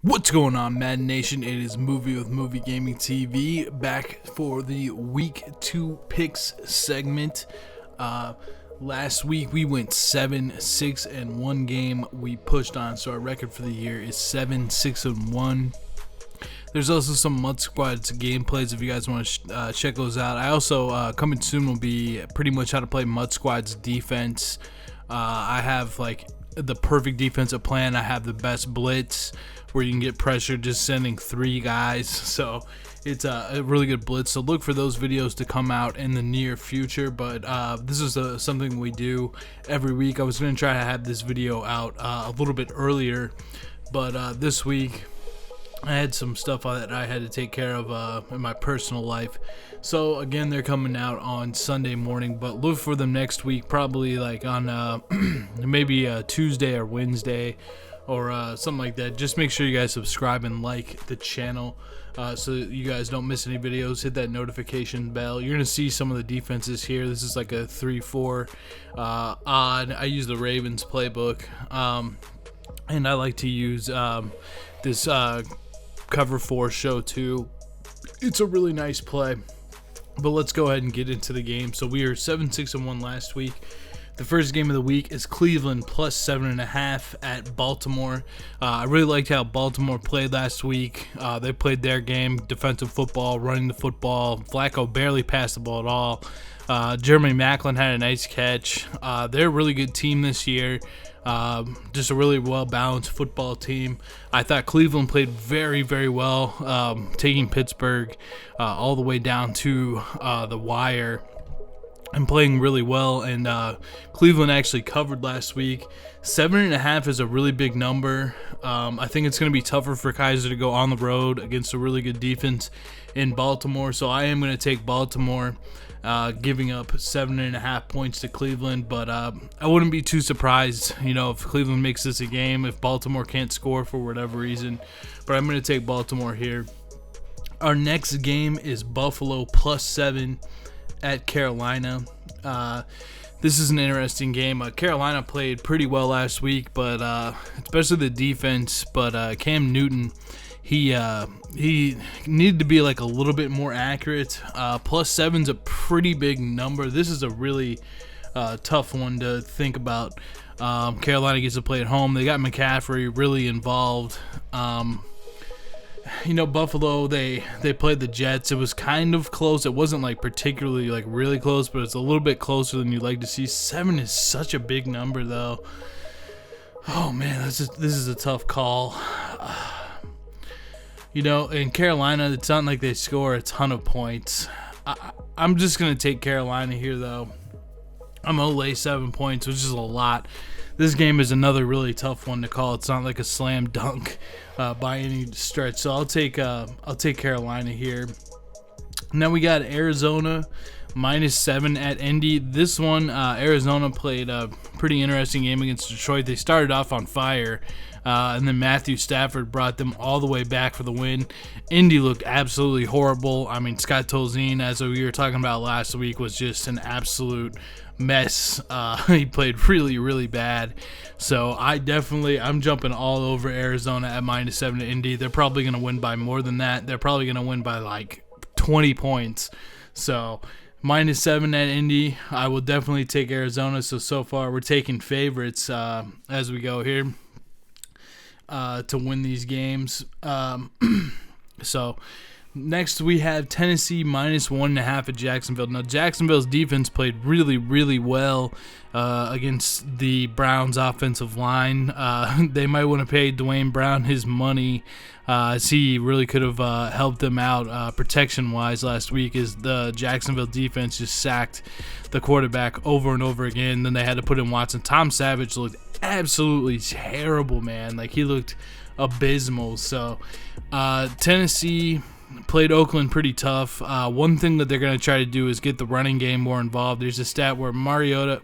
What's going on, Madden Nation? It is Movie with Movie Gaming TV back for the Week 2 picks segment. Last week we went 7-6 and 1 game we pushed on, so our record for the year is 7-6 and 1. There's also some Mud Squads gameplays if you guys want to check those out. I also coming soon will be pretty much how to play Mud Squads defense. I have like the perfect defensive plan. I have the best blitz where you can get pressure just sending 3 guys, so it's a really good blitz. So look for those videos to come out in the near future, but this is something we do every week. I was going to try to have this video out a little bit earlier, but this week I had some stuff that I had to take care of in my personal life. So again, they're coming out on Sunday morning, but look for them next week, probably like on maybe Tuesday or Wednesday or something like that. Just make sure you guys subscribe and like the channel so that you guys don't miss any videos. Hit that notification bell. You're gonna see some of the defenses here. This is like a 3-4 odd. I use the Ravens playbook, and I like to use this cover 4 show 2. It's a really nice play, but let's go ahead and get into the game. So we are 7-6 and 1 last week. The first game of the week is Cleveland plus 7.5 at Baltimore. I really liked how Baltimore played last week. They played their game, defensive football, running the football. Flacco barely passed the ball at all. Jeremy Maclin had a nice catch. They're a really good team this year. Just a really well-balanced football team. I thought Cleveland played very, very well, taking Pittsburgh all the way down to the wire and playing really well. And Cleveland actually covered last week. 7.5 is a really big number. I think it's going to be tougher for Kaiser to go on the road against a really good defense in Baltimore. So I am going to take Baltimore, giving up 7.5 points to Cleveland, but I wouldn't be too surprised, if Cleveland makes this a game, if Baltimore can't score for whatever reason. But I'm going to take Baltimore here. Our next game is Buffalo plus 7 at Carolina. This is an interesting game. Carolina played pretty well last week, but especially the defense. But Cam Newton, he needed to be like a little bit more accurate. Plus 7's a pretty big number. This is a really tough one to think about. Carolina gets to play at home. They got McCaffrey really involved. Buffalo, they played the Jets. It was kind of close. It wasn't like particularly like really close, but it's a little bit closer than you'd like to see. 7 is such a big number, though. Oh man, this is a tough call. In Carolina, it's not like they score a ton of points. I'm just gonna take Carolina here, though. I'm gonna lay 7 points, which is a lot. This game is another really tough one to call. It's not like a slam dunk by any stretch. So I'll take Carolina here. Now we got Arizona minus 7 at Indy. This one, Arizona played a pretty interesting game against Detroit. They started off on fire, and then Matthew Stafford brought them all the way back for the win. Indy looked absolutely horrible. I mean, Scott Tolzien, as we were talking about last week, was just an absolute mess. He played really, really bad. So I'm jumping all over Arizona at minus 7 to Indy. They're probably going to win by more than that. They're probably going to win by like 20 points. So minus 7 at Indy. I will definitely take Arizona. So far we're taking favorites as we go here to win these games. So next we have Tennessee minus 1.5 at Jacksonville. Now Jacksonville's defense played really, really well against the Browns offensive line. They might want to pay Dwayne Brown his money, as he really could have helped them out protection-wise last week, as the Jacksonville defense just sacked the quarterback over and over again. Then they had to put in Watson. Tom Savage looked absolutely terrible, man. Like, he looked abysmal. So Tennessee played Oakland pretty tough. One thing that they're going to try to do is get the running game more involved. There's a stat where Mariota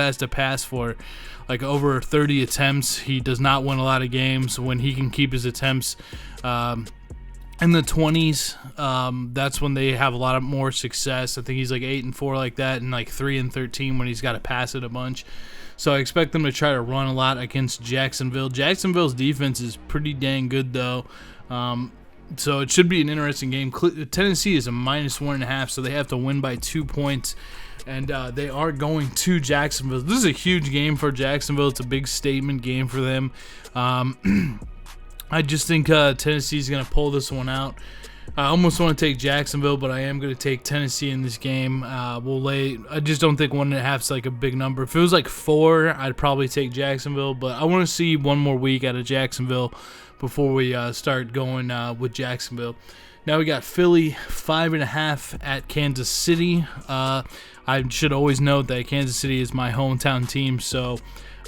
has to pass for like over 30 attempts. He does not win a lot of games when he can keep his attempts in the 20s. That's when they have a lot of more success. I think he's like 8-4 like that, and like 3-13 when he's got to pass it a bunch. So I expect them to try to run a lot against Jacksonville. Jacksonville's defense is pretty dang good, though. So it should be an interesting game. Tennessee is a -1.5, so they have to win by 2 points. And they are going to Jacksonville. This is a huge game for Jacksonville. It's a big statement game for them. I just think Tennessee's going to pull this one out. I almost want to take Jacksonville, but I am going to take Tennessee in this game. I just don't think 1.5 is like a big number. If it was like 4, I'd probably take Jacksonville. But I want to see one more week out of Jacksonville before we start going with Jacksonville. Now we got Philly 5.5 at Kansas City. I should always note that Kansas City is my hometown team, so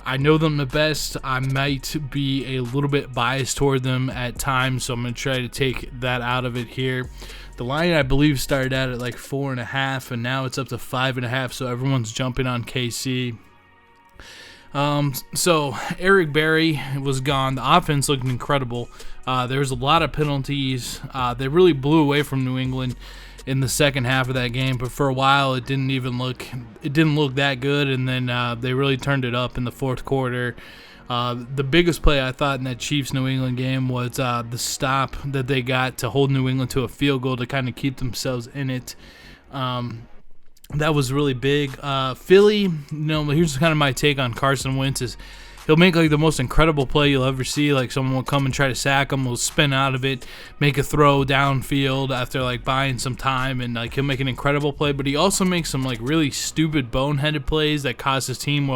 I know them the best. I might be a little bit biased toward them at times, so I'm going to try to take that out of it here. The line, I believe, started out at like 4.5, and now it's up to 5.5, so everyone's jumping on KC. So Eric Berry was gone. The offense looked incredible. There was a lot of penalties. They really blew away from New England in the second half of that game, but for a while it didn't look that good, and then they really turned it up in the fourth quarter. The biggest play I thought in that Chiefs-New England game was the stop that they got to hold New England to a field goal to kind of keep themselves in it. That was really big. Philly, here's kind of my take on Carson Wentz is he'll make like the most incredible play you'll ever see. Like someone will come and try to sack him, will spin out of it, make a throw downfield after like buying some time, and like he'll make an incredible play. But he also makes some like really stupid boneheaded plays that cost his team.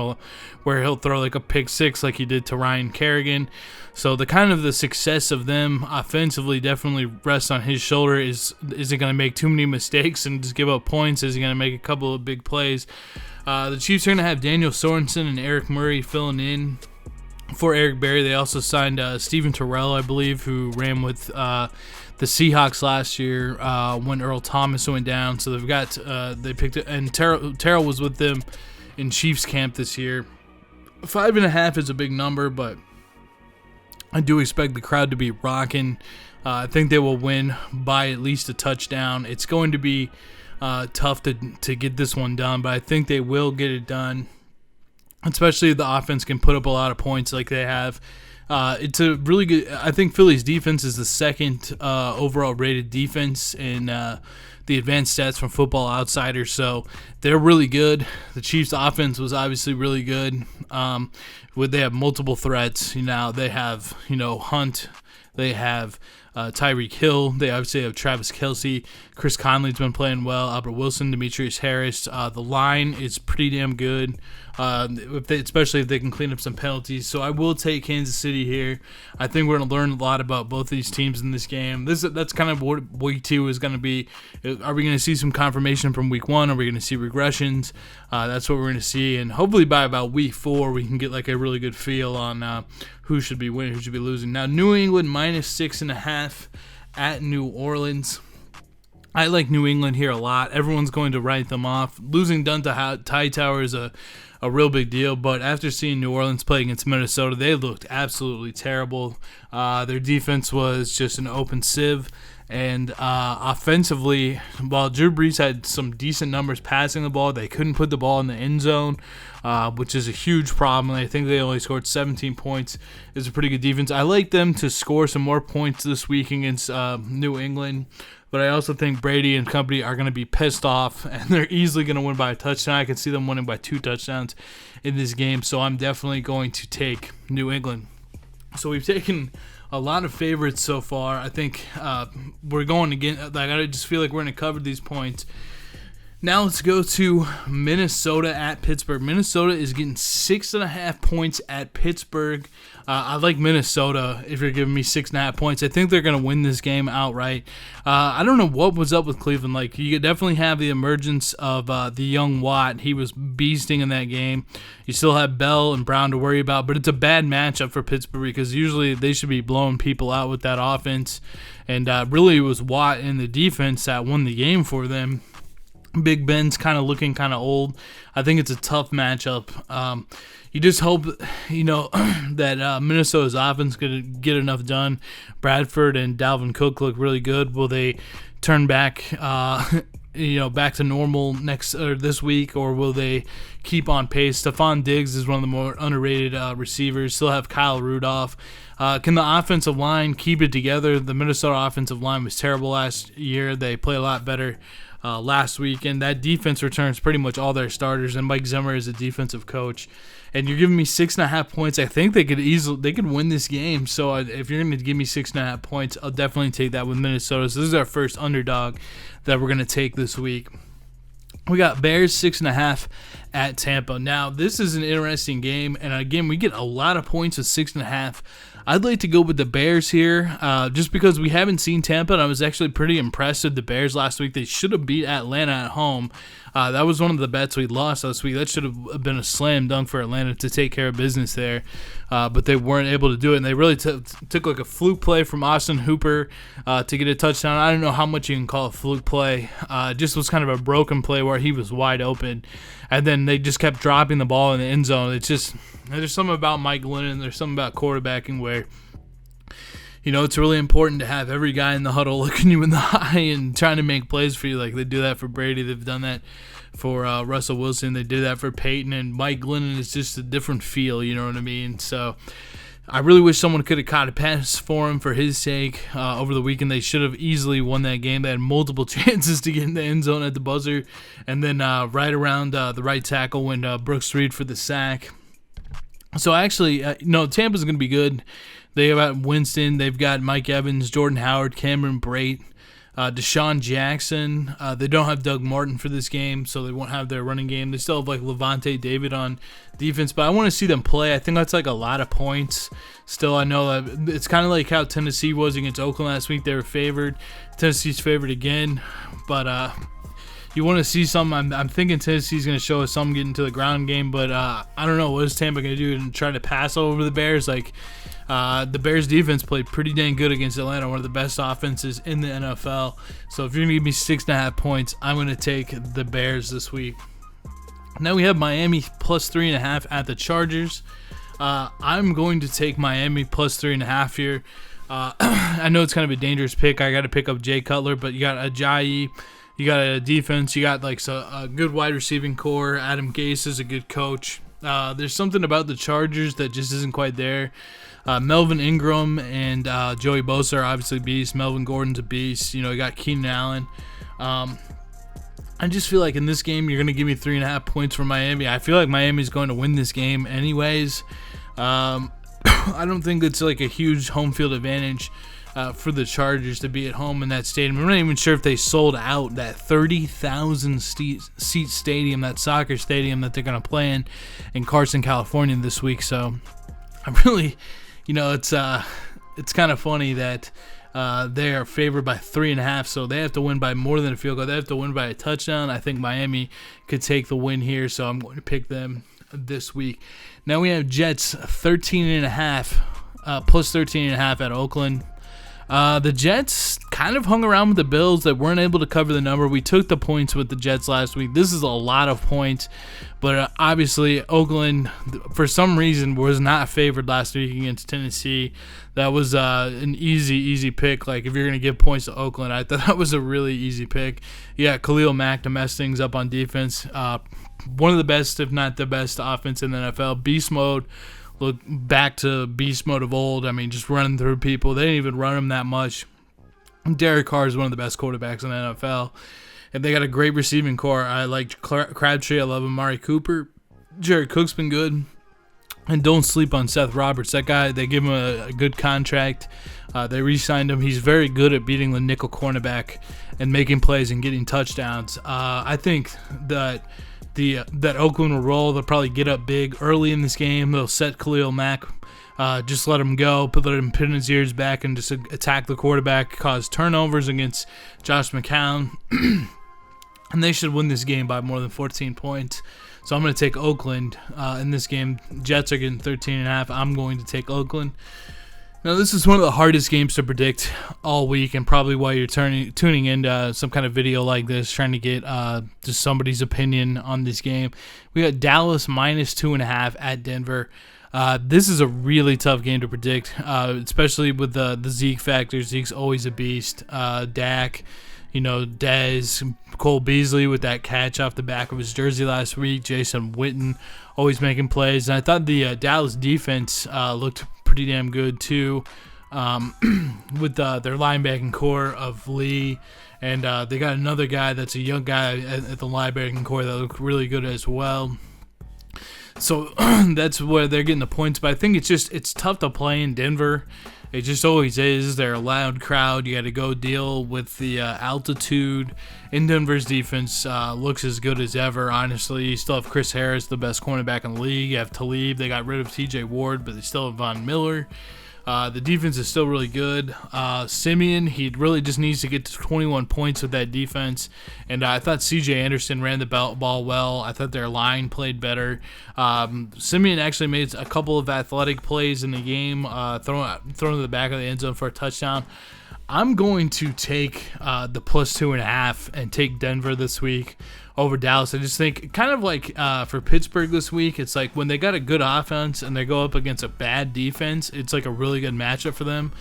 Where he'll throw like a pick six like he did to Ryan Kerrigan. So the success of them offensively definitely rests on his shoulder. Is he going to make too many mistakes and just give up points? Is he going to make a couple of big plays? The Chiefs are going to have Daniel Sorensen and Eric Murray filling in for Eric Berry. They also signed Steven Terrell, I believe, who ran with the Seahawks last year when Earl Thomas went down. So they've got they picked it, and Terrell was with them in Chiefs camp this year. 5.5 is a big number, but I do expect the crowd to be rocking. I think they will win by at least a touchdown. It's going to be tough to get this one done, but I think they will get it done, especially if the offense can put up a lot of points like they have. It's a really good. I think Philly's defense is the second overall rated defense in the advanced stats from Football Outsiders, so they're really good. The Chiefs' offense was obviously really good. They have multiple threats. They have Hunt. They have Tyreek Hill. They obviously have Travis Kelce. Chris Conley's been playing well. Albert Wilson, Demetrius Harris. The line is pretty damn good, especially if they can clean up some penalties. So I will take Kansas City here. I think we're going to learn a lot about both of these teams in this game. That's kind of what Week 2 is going to be. Are we going to see some confirmation from Week 1? Are we going to see regressions? That's what we're going to see. And hopefully by about Week 4, we can get like a really good feel on who should be winning, who should be losing. Now, New England -6.5 at New Orleans. I like New England here a lot. Everyone's going to write them off. Losing Donta Hightower is a real big deal, but after seeing New Orleans play against Minnesota, they looked absolutely terrible. Their defense was just an open sieve, and offensively, while Drew Brees had some decent numbers passing the ball, they couldn't put the ball in the end zone, which is a huge problem. I think they only scored 17 points. It's a pretty good defense. I like them to score some more points this week against New England. But I also think Brady and company are going to be pissed off, and they're easily going to win by a touchdown. I can see them winning by 2 touchdowns in this game, so I'm definitely going to take New England. So we've taken a lot of favorites so far. I think we're going again. I just feel like we're going to cover these points. Now let's go to Minnesota at Pittsburgh. Minnesota is getting 6.5 points at Pittsburgh. I like Minnesota if you're giving me 6.5 points. I think they're going to win this game outright. I don't know what was up with Cleveland. Like, you definitely have the emergence of the young Watt. He was beasting in that game. You still have Bell and Brown to worry about, but it's a bad matchup for Pittsburgh because usually they should be blowing people out with that offense. And really it was Watt and the defense that won the game for them. Big Ben's kind of looking kind of old. I think it's a tough matchup. You just hope, that Minnesota's offense could get enough done. Bradford and Dalvin Cook look really good. Will they turn back back to normal next or this week, or will they keep on pace? Stephon Diggs is one of the more underrated receivers. Still have Kyle Rudolph. Can the offensive line keep it together? The Minnesota offensive line was terrible last year. They play a lot better last week, and that defense returns pretty much all their starters. And Mike Zimmer is a defensive coach. And you're giving me 6.5 points. I think they could win this game. So if you're going to give me 6.5 points, I'll definitely take that with Minnesota. So this is our first underdog that we're going to take this week. We got Bears 6.5 at Tampa. Now this is an interesting game, and again we get a lot of points with 6.5. I'd like to go with the Bears here, just because we haven't seen Tampa, and I was actually pretty impressed with the Bears last week. They should have beat Atlanta at home. That was one of the bets we lost last week. That should have been a slam dunk for Atlanta to take care of business there, but they weren't able to do it, and they really took like a fluke play from Austin Hooper to get a touchdown. I don't know how much you can call a fluke play. It just was kind of a broken play where he was wide open, and then they just kept dropping the ball in the end zone. It's just, there's something about Mike Glennon, there's something about quarterbacking where it's really important to have every guy in the huddle looking you in the eye and trying to make plays for you. Like they do that for Brady. They've done that for Russell Wilson. They did that for Peyton. And Mike Glennon is just a different feel, you know what I mean? So I really wish someone could have caught a pass for him for his sake. Over the weekend, they should have easily won that game. They had multiple chances to get in the end zone at the buzzer. And then right around the right tackle when Brooks Reed for the sack. So actually, Tampa's going to be good. They got Winston. They've got Mike Evans, Jordan Howard, Cameron Brate, Deshaun Jackson. They don't have Doug Martin for this game, so they won't have their running game. They still have like Levante David on defense, but I want to see them play. I think that's like a lot of points. Still, I know that it's kind of like how Tennessee was against Oakland last week. They were favored. Tennessee's favored again, but you want to see something. I'm thinking Tennessee's going to show us some getting to the ground game, but I don't know. What is Tampa going to do and try to pass over the Bears? The Bears defense played pretty dang good against Atlanta, one of the best offenses in the NFL. So if you're going to give me 6.5 points, I'm going to take the Bears this week. Now we have Miami plus 3.5 at the Chargers. I'm going to take Miami plus 3.5 here. I know it's kind of a dangerous pick. I got to pick up Jay Cutler, but you got Ajayi. You got a defense. You got a good wide receiving core. Adam Gase is a good coach. There's something about the Chargers that just isn't quite there. Melvin Ingram and Joey Bosa are obviously beasts. Melvin Gordon's a beast. You got Keenan Allen. I just feel like in this game you're going to give me 3.5 points for Miami. I feel like Miami's going to win this game anyways. I don't think it's like a huge home field advantage for the Chargers to be at home in that stadium. I'm not even sure if they sold out that 30,000 seat stadium, that soccer stadium that they're going to play in Carson, California this week. So I'm really, it's kind of funny that they are favored by 3.5, so they have to win by more than a field goal. They have to win by a touchdown. I think Miami could take the win here, so I'm going to pick them this week. Now we have Jets 13.5, plus 13.5 at Oakland. The Jets kind of hung around with the Bills. They weren't able to cover the number. We took the points with the Jets last week. This is a lot of points, but obviously Oakland, for some reason, was not favored last week against Tennessee. That was an easy pick. Like, if you're going to give points to Oakland, I thought that was a really easy pick. Yeah, Khalil Mack to mess things up on defense. One of the best, if not the best, offense in the NFL. Beast mode. Look back to beast mode of old. I mean, just running through people. They didn't even run them that much. Derek Carr is one of the best quarterbacks in the NFL. And they got a great receiving core. I like Crabtree. I love Amari Cooper. Jared Cook's been good. And don't sleep on Seth Roberts. That guy, they give him a good contract. They re-signed him. He's very good at beating the nickel cornerback and making plays and getting touchdowns. I think that that Oakland will roll. They'll probably get up big early in this game. They'll set Khalil Mack, just let him go, let him pin his ears back and just attack the quarterback, cause turnovers against Josh McCown. And they should win this game by more than 14 points. So I'm going to take Oakland in this game. Jets are getting 13.5. I'm going to take Oakland. Now, this is one of the hardest games to predict all week, and probably why you're tuning into some kind of video like this, trying to get just somebody's opinion on this game. We got Dallas minus 2.5 at Denver. This is a really tough game to predict, especially with the Zeke factor. Zeke's always a beast. Dak, Dez, Cole Beasley with that catch off the back of his jersey last week, Jason Witten always making plays. And I thought the Dallas defense looked pretty damn good too, with their linebacking core of Lee. And they got another guy that's a young guy at the linebacking core that looked really good as well. So that's where they're getting the points. But I think it's tough to play in Denver. It just always is. They're a loud crowd. You got to go deal with the altitude. In Denver's defense looks as good as ever, honestly. You still have Chris Harris, the best cornerback in the league. You have Talib. They got rid of TJ Ward, but they still have Von Miller. The defense is still really good. Simeon, he really just needs to get to 21 points with that defense. And I thought C.J. Anderson ran the ball well. I thought their line played better. Simeon actually made a couple of athletic plays in the game, thrown to the back of the end zone for a touchdown. I'm going to take the +2.5 and take Denver this week over Dallas. I just think kind of like for Pittsburgh this week, it's like when they got a good offense and they go up against a bad defense, it's like a really good matchup for them.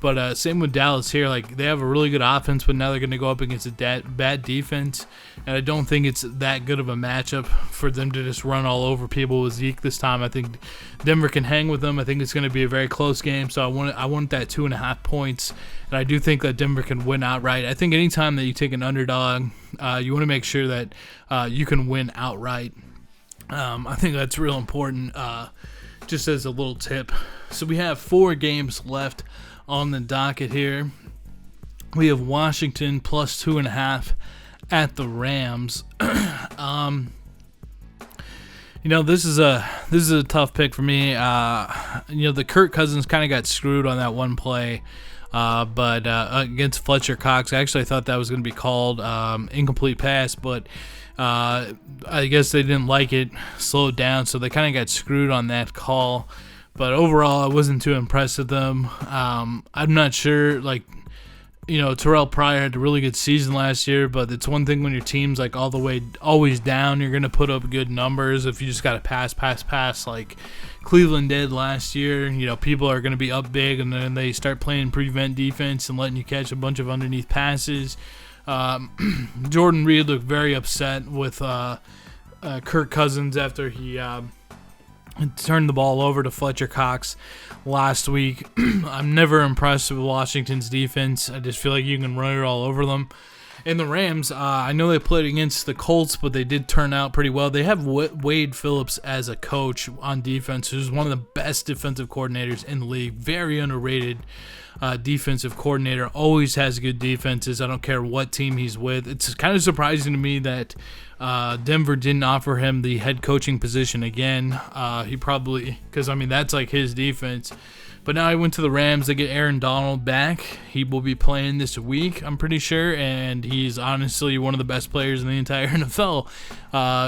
But same with Dallas here. Like, they have a really good offense, but now they're going to go up against a bad defense. And I don't think it's that good of a matchup for them to just run all over people with Zeke this time. I think Denver can hang with them. I think it's going to be a very close game. So I want that 2.5 points. And I do think that Denver can win outright. I think anytime that you take an underdog, you want to make sure that you can win outright. I think that's real important, just as a little tip. So we have 4 games left on the docket here. We have Washington +2.5 at the Rams. This is a tough pick for me. The Kirk Cousins kind of got screwed on that one play, but against Fletcher Cox, I actually thought that was going to be called incomplete pass, but I guess they didn't like it, slowed down, so they kind of got screwed on that call. But overall, I wasn't too impressed with them. I'm not sure, Terrell Pryor had a really good season last year, but it's one thing when your team's like all the way always down, you're going to put up good numbers. If you just got to pass like Cleveland did last year, people are going to be up big, and then they start playing prevent defense and letting you catch a bunch of underneath passes. Jordan Reed looked very upset with Kirk Cousins after he turned the ball over to Fletcher Cox last week. I'm never impressed with Washington's defense. I just feel like you can run it all over them. And the Rams, I know they played against the Colts, but they did turn out pretty well. They have Wade Phillips as a coach on defense, who's one of the best defensive coordinators in the league. Very underrated defensive coordinator. Always has good defenses. I don't care what team he's with. It's kind of surprising to me that Denver didn't offer him the head coaching position again. He probably, because that's like his defense. But now he went to the Rams. They get Aaron Donald back. He will be playing this week, I'm pretty sure, and he's honestly one of the best players in the entire NFL.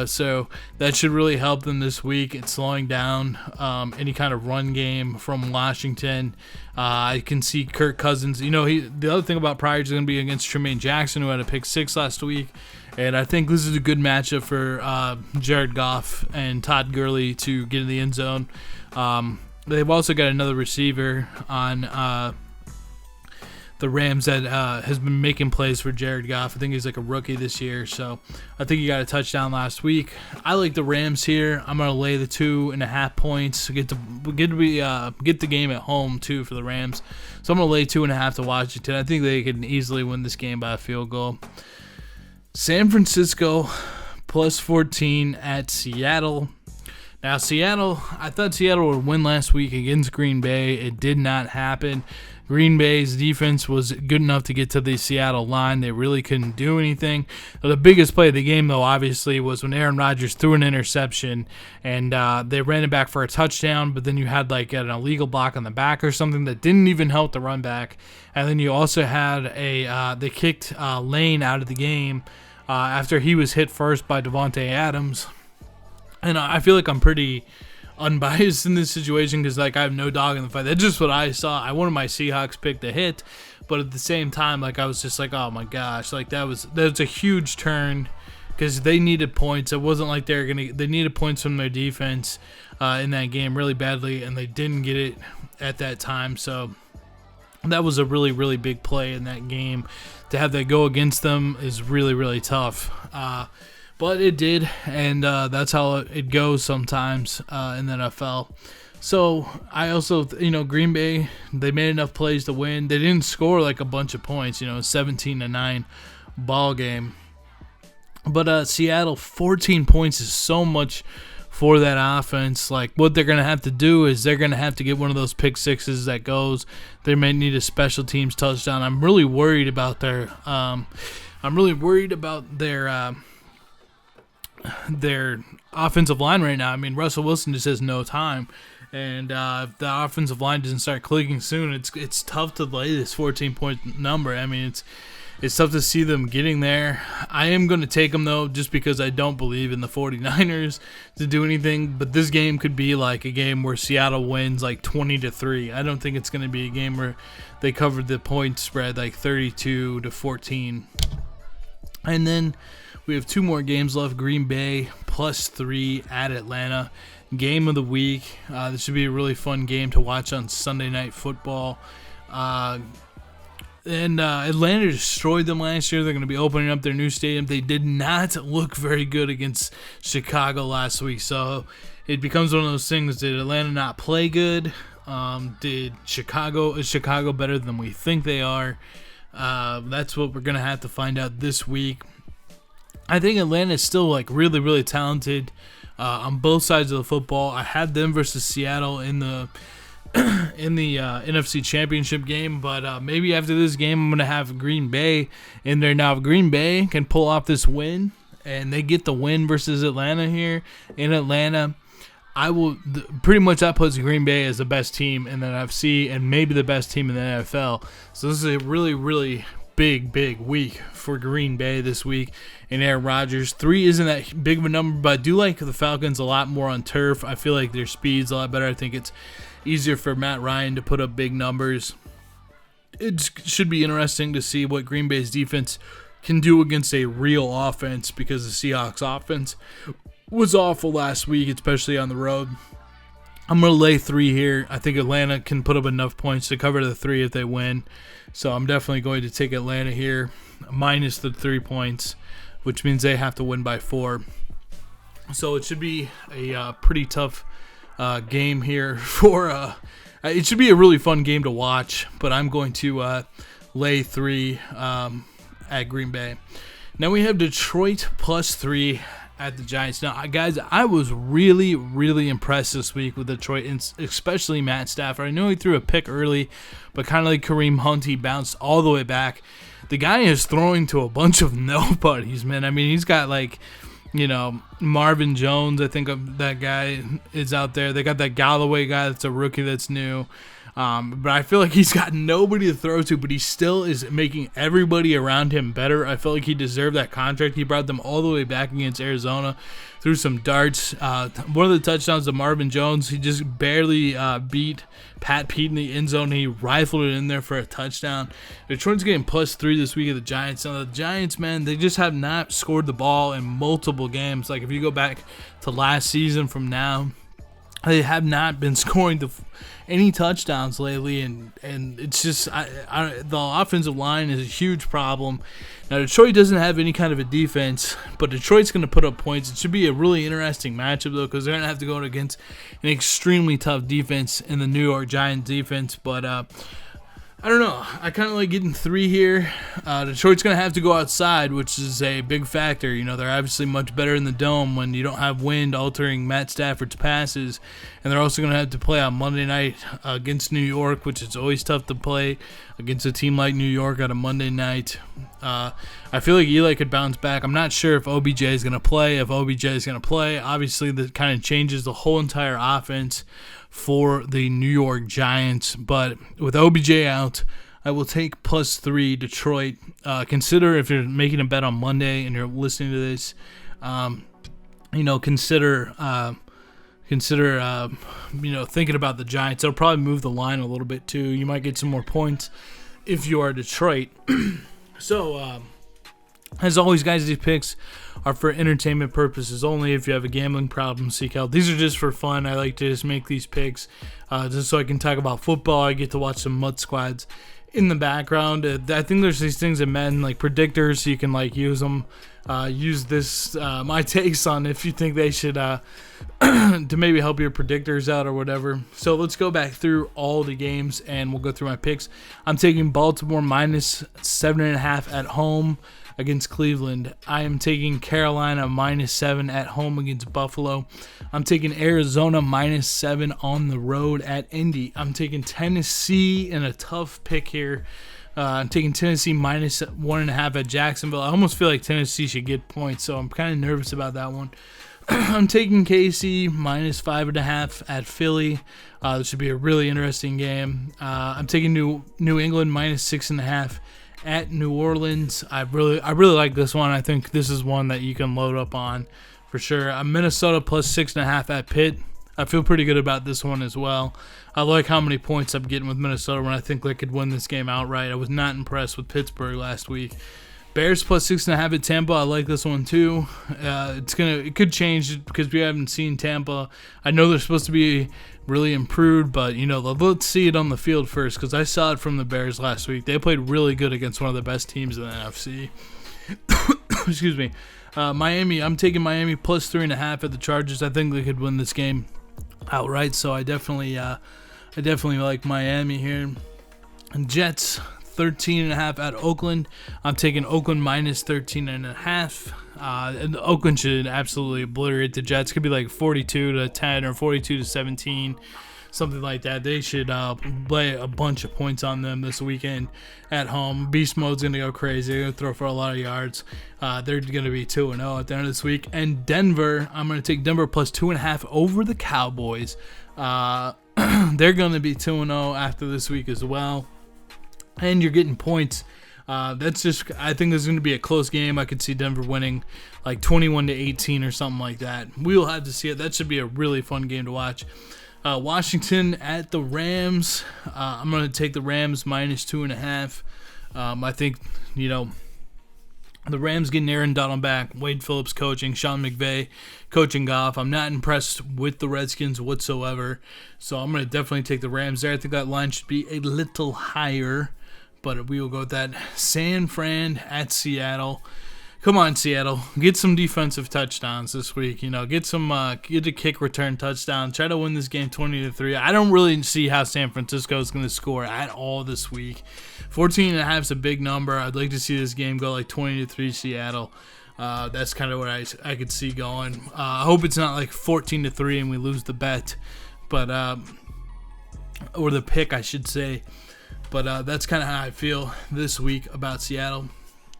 So that should really help them this week. It's slowing down any kind of run game from Washington. I can see Kirk Cousins. The other thing about Pryor is going to be against Tremaine Jackson, who had a pick 6 last week. And I think this is a good matchup for Jared Goff and Todd Gurley to get in the end zone. They've also got another receiver on the Rams that has been making plays for Jared Goff. I think he's like a rookie this year, so I think he got a touchdown last week. I like the Rams here. I'm gonna lay the 2.5 points. Get the game at home too for the Rams. So I'm gonna lay 2.5 to Washington. I think they can easily win this game by a field goal. San Francisco +14 at Seattle. Now, Seattle, I thought Seattle would win last week against Green Bay. It did not happen. Green Bay's defense was good enough to get to the Seattle line. They really couldn't do anything. The biggest play of the game, though, obviously, was when Aaron Rodgers threw an interception, and they ran it back for a touchdown, but then you had like an illegal block on the back or something that didn't even help the run back. And then you also had they kicked Lane out of the game after he was hit first by Devontae Adams. And I feel like I'm pretty unbiased in this situation because, I have no dog in the fight. That's just what I saw. I wanted my Seahawks pick to hit, but at the same time, I was just like, oh my gosh, that was a huge turn because they needed points. It wasn't like they needed points from their defense in that game really badly, and they didn't get it at that time. So That was a really, really big play in that game. To have that go against them is really, really tough. But it did, and that's how it goes sometimes in the NFL. So I also, Green Bay, they made enough plays to win. They didn't score like a bunch of points, 17-9 ball game. But Seattle, 14 points is so much for that offense. Like, what they're going to have to do is they're going to have to get one of those pick sixes that goes. They may need a special teams touchdown. I'm really worried about their their offensive line right now. I mean, Russell Wilson just has no time. And if the offensive line doesn't start clicking soon, it's tough to lay this 14-point number. I mean, it's tough to see them getting there. I am going to take them, though, just because I don't believe in the 49ers to do anything. But this game could be like a game where Seattle wins like 20-3. I don't think it's going to be a game where they covered the point spread like 32-14. And then we have two more games left. Green Bay +3 at Atlanta. Game of the week. This should be a really fun game to watch on Sunday Night Football. And Atlanta destroyed them last year. They're going to be opening up their new stadium. They did not look very good against Chicago last week. So it becomes one of those things. Did Atlanta not play good? Is Chicago better than we think they are? That's what we're going to have to find out this week. I think Atlanta is still like really, really talented on both sides of the football. I had them versus Seattle in the NFC Championship game, but maybe after this game I'm going to have Green Bay in there. Now, if Green Bay can pull off this win and they get the win versus Atlanta here in Atlanta, pretty much that puts Green Bay as the best team in the NFC and maybe the best team in the NFL. So this is a really, really big week for Green Bay this week. And Aaron Rodgers, 3 isn't that big of a number, but I do like the Falcons a lot more on turf. I feel like their speed's a lot better. I think it's easier for Matt Ryan to put up big numbers. It should be interesting to see what Green Bay's defense can do against a real offense, because the Seahawks offense was awful last week, especially on the road. I'm going to lay 3 here. I think Atlanta can put up enough points to cover the 3 if they win. So I'm definitely going to take Atlanta here, minus the 3 points, which means they have to win by 4. So it should be a pretty tough game here for it should be a really fun game to watch, but I'm going to lay 3 at Green Bay. Now we have Detroit +3 at the Giants. Now, guys, I was really, really impressed this week with Detroit, and especially Matt Stafford. I know he threw a pick early, but kind of like Kareem Hunt, he bounced all the way back. The guy is throwing to a bunch of nobodies, man. I mean, he's got like, Marvin Jones, I think that guy is out there. They got that Galloway guy that's a rookie that's new. But I feel like he's got nobody to throw to, but he still is making everybody around him better. I feel like he deserved that contract. He brought them all the way back against Arizona, threw some darts. One of the touchdowns to Marvin Jones, he just barely beat Pat Pete in the end zone. He rifled it in there for a touchdown. Detroit's getting +3 this week at the Giants. Now, the Giants, man, they just have not scored the ball in multiple games. Like, if you go back to last season from now, they have not been scoring any touchdowns lately, and it's just the offensive line is a huge problem. Now, Detroit doesn't have any kind of a defense, but Detroit's going to put up points. It should be a really interesting matchup, though, because they're going to have to go against an extremely tough defense in the New York Giants defense. But I don't know. I kind of like getting 3 here. Detroit's going to have to go outside, which is a big factor. They're obviously much better in the dome when you don't have wind altering Matt Stafford's passes. And they're also going to have to play on Monday night against New York, which is always tough to play against a team like New York on a Monday night. I feel like Eli could bounce back. I'm not sure if OBJ is going to play. If OBJ is going to play, obviously that kind of changes the whole entire offense for the New York Giants. But with OBJ out, I will take +3 Detroit. Consider, if you're making a bet on Monday and you're listening to this, consider thinking about the Giants. They'll probably move the line a little bit too. You might get some more points if you are Detroit. So As always, guys, these picks are for entertainment purposes only. If you have a gambling problem, seek help. These are just for fun. I like to just make these picks just so I can talk about football. I get to watch some mud squads in the background. I think there's these things in Madden, like predictors, so you can like use them. Use this my takes on if you think they should to maybe help your predictors out or whatever. So let's go back through all the games and we'll go through my picks. I'm taking Baltimore minus 7.5 at home against Cleveland. I am taking Carolina minus 7 at home against Buffalo. I'm taking Arizona minus 7 on the road at Indy. I'm taking Tennessee in a tough pick here. I'm taking Tennessee minus 1.5 at Jacksonville. I almost feel like Tennessee should get points, so I'm kind of nervous about that one. I'm taking KC minus 5.5 at Philly. This should be a really interesting game. I'm taking New England minus 6.5 at New Orleans. I really like this one. I think this is one that you can load up on for sure. Minnesota plus 6.5 at Pitt. I feel pretty good about this one as well. I like how many points I'm getting with Minnesota when I think they could win this game outright. I was not impressed with Pittsburgh last week. Bears plus 6.5 at Tampa. I like this one too. It could change because we haven't seen Tampa. I know they're supposed to be really improved, but let's see it on the field first because I saw it from the Bears last week. They played really good against one of the best teams in the NFC. Excuse me. Miami. I'm taking Miami plus 3.5 at the Chargers. I think they could win this game outright, so I definitely like Miami here. And Jets 13.5 at Oakland. I'm taking Oakland minus 13.5. And Oakland should absolutely obliterate the Jets. Could be like 42-10 or 42-17, something like that. They should play a bunch of points on them this weekend at home. Beast mode's gonna go crazy. They're gonna throw for a lot of yards. They're gonna be 2-0 at the end of this week. And Denver, I'm gonna take Denver plus 2.5 over the Cowboys. They're gonna be 2-0 after this week as well. And you're getting points. I think this is going to be a close game. I could see Denver winning like 21-18 or something like that. We will have to see it. That should be a really fun game to watch. Washington at the Rams. I'm going to take the Rams minus 2.5. I think, the Rams getting Aaron Donald back, Wade Phillips coaching, Sean McVay coaching Goff. I'm not impressed with the Redskins whatsoever. So I'm going to definitely take the Rams there. I think that line should be a little higher. But we will go with that. San Fran at Seattle. Come on, Seattle. Get some defensive touchdowns this week. Get a kick return touchdown. Try to win this game 20-3. I don't really see how San Francisco is going to score at all this week. 14.5 is a big number. I'd like to see this game go like 20-3 Seattle. That's kind of what I could see going. I hope it's not like 14-3 and we lose the bet. But or the pick, I should say. But that's kind of how I feel this week about Seattle.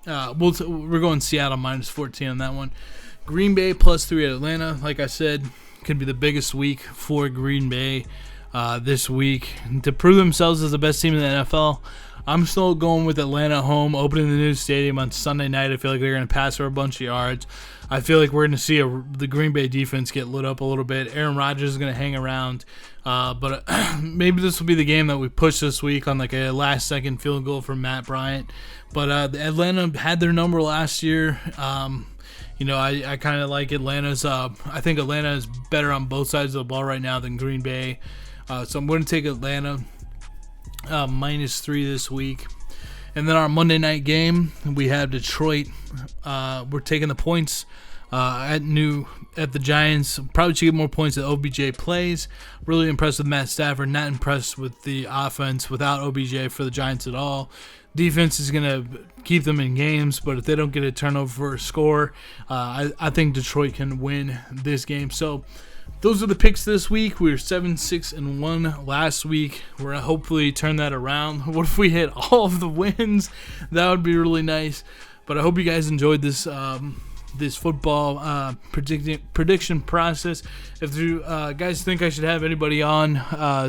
We're going Seattle minus 14 on that one. Green Bay plus 3 at Atlanta. Like I said, could be the biggest week for Green Bay this week. To prove themselves as the best team in the NFL, I'm still going with Atlanta home, opening the new stadium on Sunday night. I feel like they're going to pass for a bunch of yards. I feel like we're going to see the Green Bay defense get lit up a little bit. Aaron Rodgers is going to hang around. But maybe this will be the game that we push this week on like a last-second field goal from Matt Bryant. But Atlanta had their number last year. I kind of like Atlanta's. I think Atlanta is better on both sides of the ball right now than Green Bay. So I'm going to take Atlanta minus 3 this week. And then our Monday night game, we have Detroit. We're taking the points at the Giants. Probably should get more points that OBJ plays. Really impressed with Matt Stafford. Not impressed with the offense without OBJ for the Giants at all. Defense is going to keep them in games, but if they don't get a turnover or a score, I think Detroit can win this game. So those are the picks this week. We were 7-6-1 last week. We're going to hopefully turn that around. What if we hit all of the wins? That would be really nice. But I hope you guys enjoyed this this football prediction process. If you guys think I should have anybody on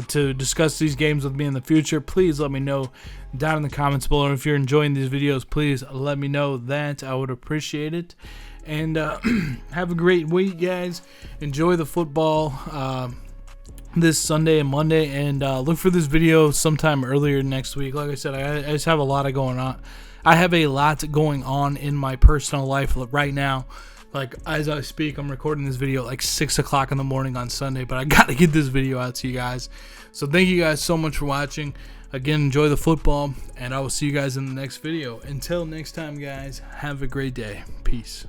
to discuss these games with me in the future, please let me know down in the comments below. And if you're enjoying these videos, please let me know that. I would appreciate it. And have a great week, guys. Enjoy the football. this Sunday and Monday, and look for this video sometime earlier next week. Like I said, I just have a lot going on. I have a lot going on in my personal life right now. Like, as I speak, I'm recording this video at like 6 o'clock in the morning on Sunday, but I got to get this video out to you guys. So thank you guys so much for watching. Again, enjoy the football, and I will see you guys in the next video. Until next time, guys, have a great day. Peace.